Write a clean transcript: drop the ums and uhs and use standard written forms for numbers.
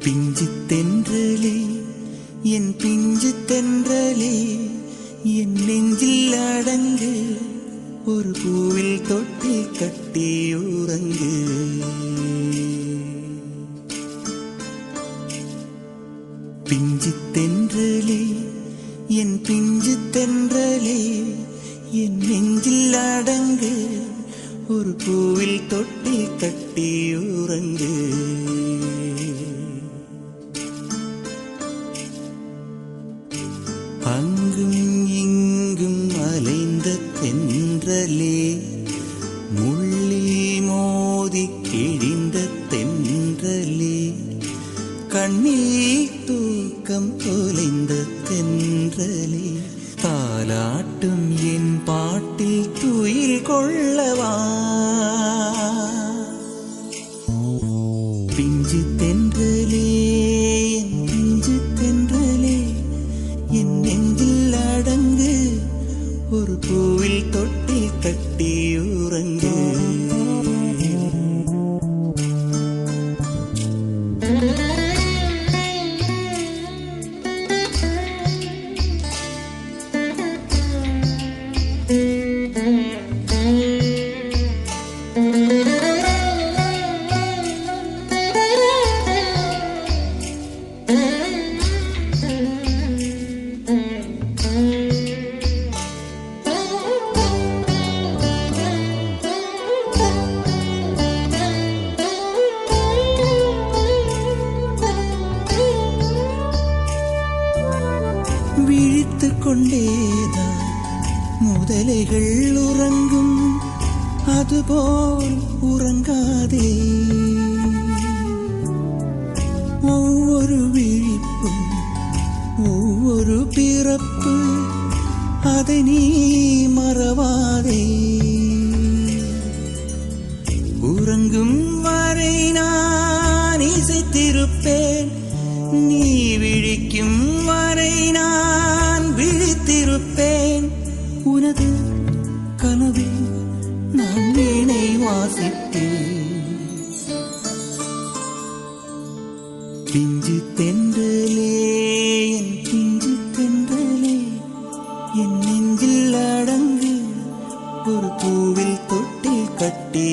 பிஞ்சு தென்றலே என் பிஞ்சு தென்றலே என் நெஞ்சில் அடங்கு ஒரு பூவில் தொட்டில் கட்டி உறங்கு. பிஞ்சு தென்றலே என் பிஞ்சு தென்றலே என் நெஞ்சில் அடங்கு ஒரு பூவில் தொட்டில் கட்டி உறங்கு. அங்கும் இங்கும் அலைந்த தென்றலே முள்ளில் மோதி கிழிந்த தென்றலே கண்ணீர் தூக்கம் தொலைந்த தென்றலே தாலாட்டும் என் பாட்டில் துயில் கொள்ளவா. பிஞ்சு தென்றலே என் பிஞ்சு தென்றலே என் நெஞ்சில் அடங்கு ஒரு பூவில் தொட்டில் கட்டி உறங்கு. விழித்து கொண்டேதான் முதலைகள் உறங்கும் அதுபோல் உறங்காதே. ஒவ்வொரு விழிப்பும் ஒவ்வொரு பிறப்பு அதை நீ மறவாதே. உறங்கும் வரை நான் இசைத்திருப்பேன் நீ விழிக்கும் வரை நான் விழித்திருப்பேன். உனது கனவில் நான் வீணை வாசித்தேன். பிஞ்சு தென்றலே என் பிஞ்சு தென்றலே என் நெஞ்சில் அடங்கு ஒரு பூவில் தொட்டில் கட்டி